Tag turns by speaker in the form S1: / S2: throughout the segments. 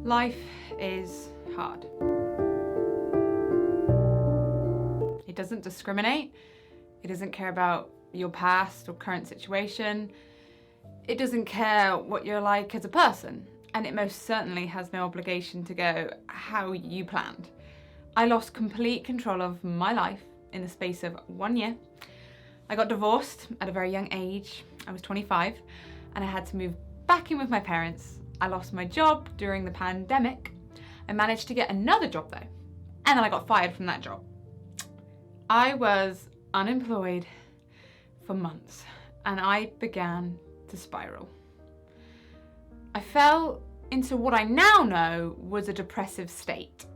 S1: Life is hard. It doesn't discriminate. It doesn't care about your past or current situation. It doesn't care what you're like as a person. And it most certainly has no obligation to go how you planned. I lost complete control of my life in the space of 1 year. I got divorced at a very young age. I was 25 and I had to move back in with my parents. I lost my job during the pandemic. I managed to get another job though, and then I got fired from that job. I was unemployed for months and I began to spiral. I fell into what I now know was a depressive state,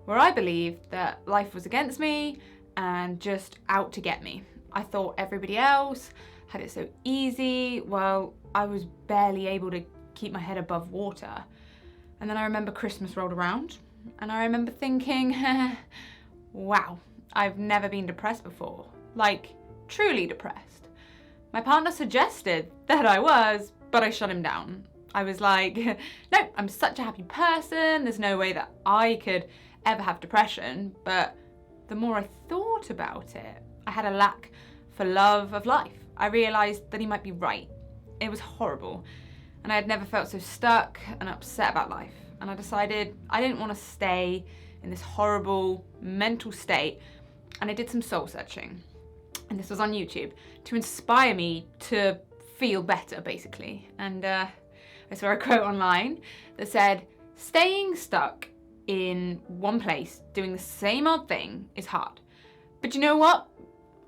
S1: where I believed that life was against me and just out to get me. I thought everybody else had it so easy, while I was barely able to keep my head above water. And then I remember Christmas rolled around and I remember thinking, wow, I've never been depressed before, like truly depressed. My partner suggested that I was, but I shut him down. I was like, no, I'm such a happy person. There's no way that I could ever have depression. But the more I thought about it, I had a lack for love of life. I realized that he might be right. It was horrible. And I had never felt so stuck and upset about life. And I decided I didn't want to stay in this horrible mental state. And I did some soul searching. And this was on YouTube to inspire me to feel better, basically. And I saw a quote online that said, staying stuck in one place doing the same old thing is hard. But you know what?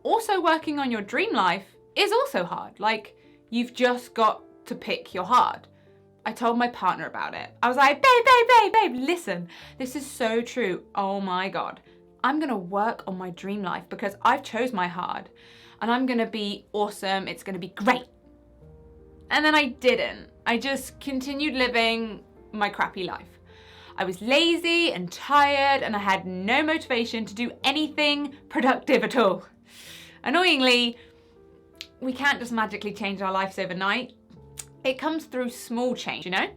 S1: Also working on your dream life is also hard. Like, you've just got to pick your hard. I told my partner about it. I was like, babe, listen, this is so true. Oh my God. I'm gonna work on my dream life because I've chose my hard and I'm gonna be awesome. It's gonna be great. And then I didn't. I just continued living my crappy life. I was lazy and tired and I had no motivation to do anything productive at all. Annoyingly, we can't just magically change our lives overnight. It comes through small change, you know?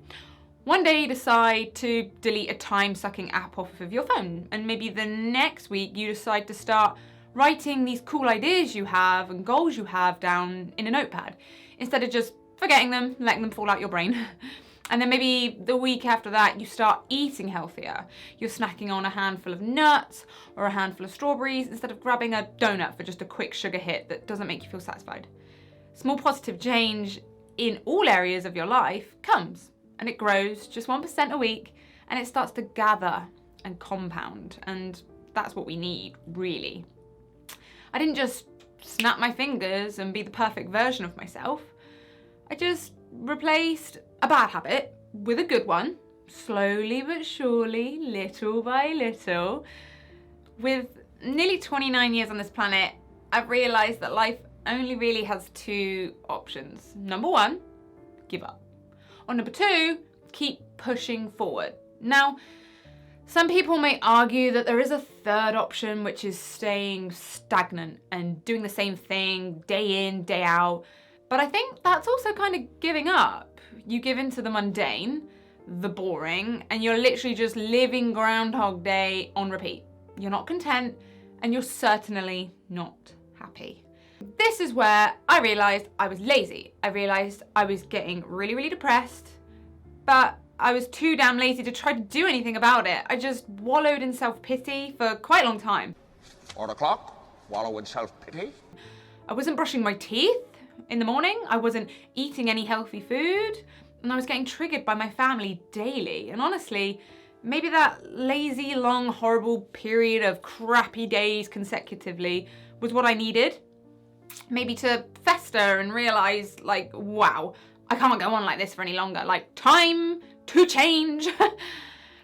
S1: One day you decide to delete a time-sucking app off of your phone, and maybe the next week you decide to start writing these cool ideas you have and goals you have down in a notepad, instead of just forgetting them, letting them fall out your brain. And then maybe the week after that you start eating healthier. You're snacking on a handful of nuts or a handful of strawberries instead of grabbing a donut for just a quick sugar hit that doesn't make you feel satisfied. Small positive change in all areas of your life comes, and it grows just 1% a week, and it starts to gather and compound, and that's what we need, really. I didn't just snap my fingers and be the perfect version of myself. I just replaced a bad habit with a good one, slowly but surely, little by little. With nearly 29 years on this planet, I've realized that life only really has two options. Number one, give up. Or number two, keep pushing forward. Now, some people may argue that there is a third option, which is staying stagnant and doing the same thing day in, day out. But I think that's also kind of giving up. You give in to the mundane, the boring, and you're literally just living Groundhog Day on repeat. You're not content, and you're certainly not happy. This is where I realized I was lazy. I realized I was getting really, really depressed, but I was too damn lazy to try to do anything about it. I just wallowed in self-pity for quite a long time.
S2: On the clock, wallow in self-pity.
S1: I wasn't brushing my teeth in the morning. I wasn't eating any healthy food, and I was getting triggered by my family daily. And honestly, maybe that lazy, long, horrible period of crappy days consecutively was what I needed. Maybe to fester and realize, like, wow, I can't go on like this for any longer. Like, time to change.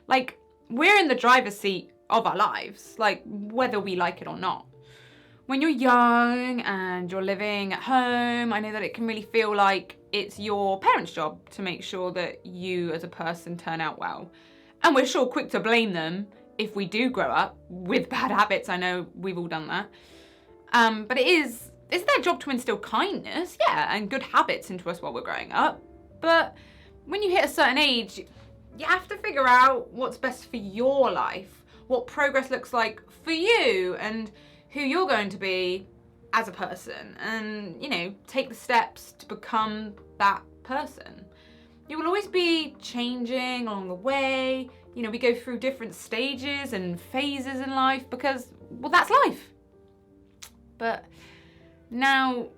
S1: Like, we're in the driver's seat of our lives, like, whether we like it or not. When you're young and you're living at home, I know that it can really feel like it's your parents' job to make sure that you as a person turn out well. And we're sure quick to blame them if we do grow up with bad habits. I know we've all done that. But it's their job to instill kindness, yeah, and good habits into us while we're growing up. But when you hit a certain age, you have to figure out what's best for your life, what progress looks like for you, and who you're going to be as a person, and, take the steps to become that person. You will always be changing along the way. We go through different stages and phases in life because, well, that's life. But now,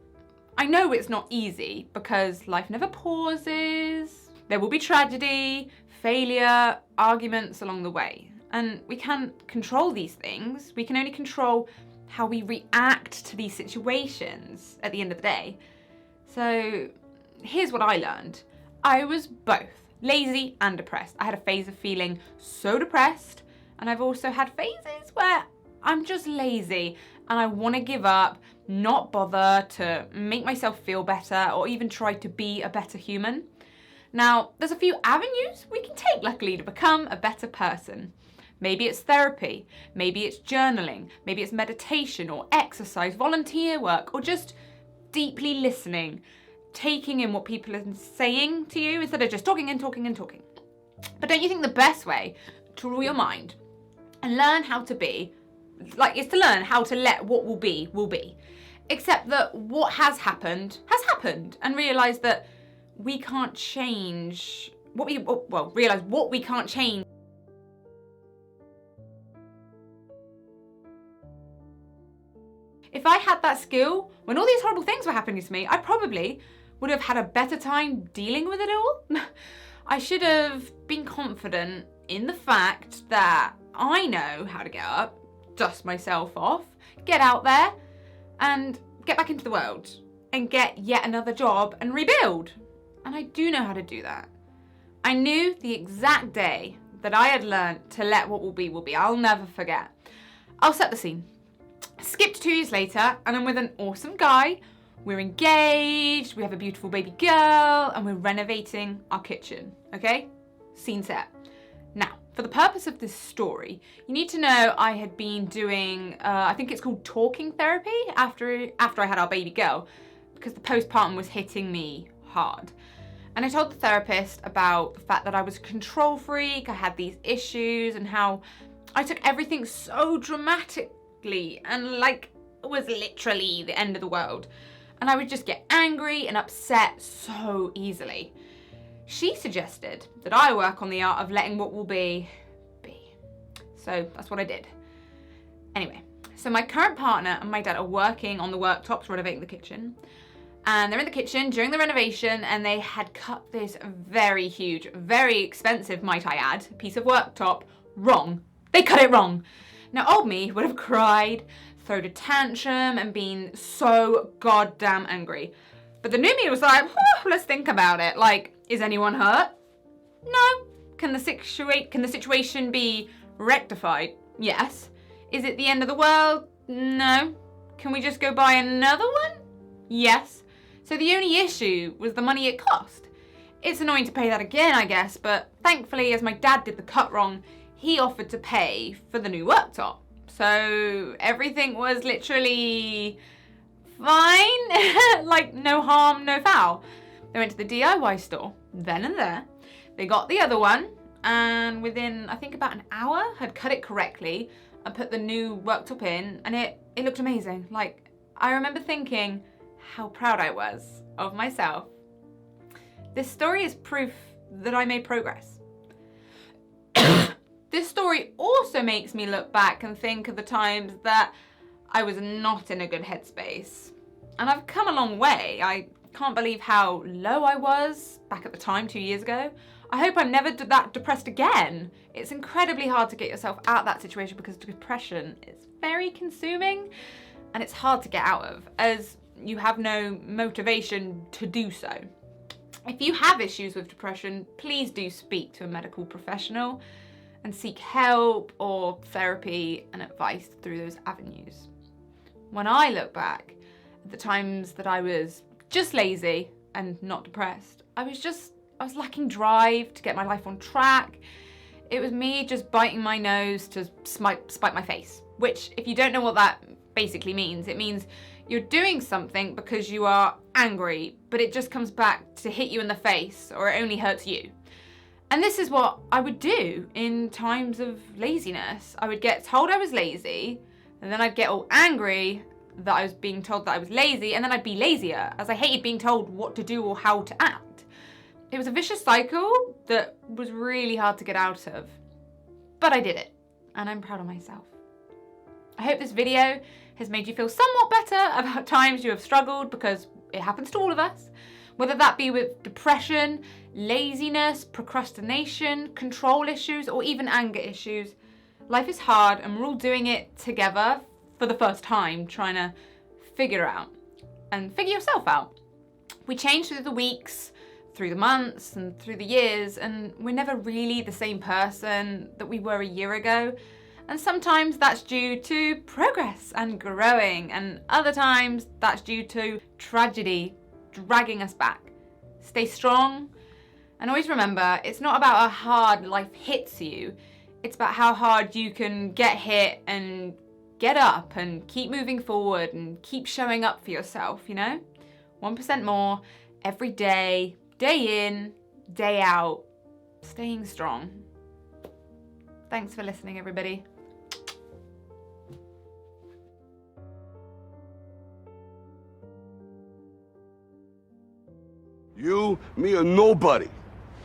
S1: I know it's not easy because life never pauses. There will be tragedy, failure, arguments along the way. And we can't control these things. We can only control how we react to these situations at the end of the day. So here's what I learned. I was both lazy and depressed. I had a phase of feeling so depressed, and I've also had phases where I'm just lazy and I want to give up, not bother to make myself feel better or even try to be a better human. Now, there's a few avenues we can take, luckily, to become a better person. Maybe it's therapy, maybe it's journaling, maybe it's meditation or exercise, volunteer work, or just deeply listening, taking in what people are saying to you instead of just talking and talking and talking. But don't you think the best way to rule your mind and learn how to be, is to learn how to let what will be, except that what has happened, and realize that we can't change realize what we can't change. If I had that skill when all these horrible things were happening to me, I probably would have had a better time dealing with it all. I should have been confident in the fact that I know how to get up, dust myself off, get out there, and get back into the world, and get yet another job and rebuild. And I do know how to do that. I knew the exact day that I had learned to let what will be. I'll never forget. I'll set the scene. Skip to 2 years later, and I'm with an awesome guy. We're engaged, we have a beautiful baby girl, and we're renovating our kitchen, okay? Scene set. Now, for the purpose of this story, you need to know I had been doing, I think it's called talking therapy after I had our baby girl, because the postpartum was hitting me hard. And I told the therapist about the fact that I was a control freak, I had these issues, and how I took everything so dramatically and it was literally the end of the world. And I would just get angry and upset so easily. She suggested that I work on the art of letting what will be. So that's what I did. Anyway, so my current partner and my dad are working on the worktops renovating the kitchen. And they're in the kitchen during the renovation, and they had cut this very huge, very expensive, might I add, piece of worktop wrong. They cut it wrong. Now, old me would have cried, thrown a tantrum, and been so goddamn angry. But the new me was like, let's think about it. Is anyone hurt? No. Can the situation be rectified? Yes. Is it the end of the world? No. Can we just go buy another one? Yes. So the only issue was the money it cost. It's annoying to pay that again, I guess, but thankfully, as my dad did the cut wrong, he offered to pay for the new worktop. So everything was literally fine. No harm, no foul. They went to the DIY store, then and there. They got the other one, and within, I think, about an hour, had cut it correctly and put the new worktop in, and it looked amazing. I remember thinking how proud I was of myself. This story is proof that I made progress. This story also makes me look back and think of the times that I was not in a good headspace. And I've come a long way. I can't believe how low I was back at the time 2 years ago. I hope I'm never that depressed again. It's incredibly hard to get yourself out of that situation because depression is very consuming and it's hard to get out of as you have no motivation to do so. If you have issues with depression, please do speak to a medical professional and seek help or therapy and advice through those avenues. When I look back at the times that I was just lazy and not depressed, I was lacking drive to get my life on track. It was me just biting my nose to spite my face, which, if you don't know what that basically means, it means you're doing something because you are angry, but it just comes back to hit you in the face, or it only hurts you. And this is what I would do in times of laziness. I would get told I was lazy, and then I'd get all angry that I was being told that I was lazy, and then I'd be lazier, as I hated being told what to do or how to act. It was a vicious cycle that was really hard to get out of. But I did it, and I'm proud of myself. I hope this video has made you feel somewhat better about times you have struggled, because it happens to all of us. Whether that be with depression, laziness, procrastination, control issues, or even anger issues. Life is hard, and we're all doing it together for the first time, trying to figure it out and figure yourself out. We change through the weeks, through the months, and through the years, and we're never really the same person that we were a year ago. And sometimes that's due to progress and growing, and other times that's due to tragedy dragging us back. Stay strong, and always remember, it's not about how hard life hits you, it's about how hard you can get hit and get up and keep moving forward and keep showing up for yourself, 1% more every day, day in, day out, staying strong. Thanks for listening, everybody.
S3: You, me, or nobody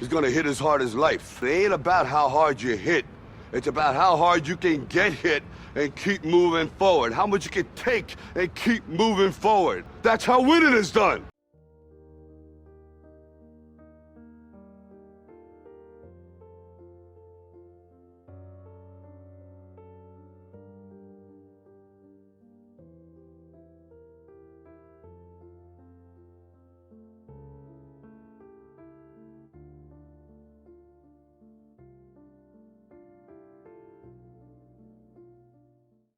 S3: is gonna hit as hard as life. It ain't about how hard you hit. It's about how hard you can get hit and keep moving forward. How much you can take and keep moving forward. That's how winning is done.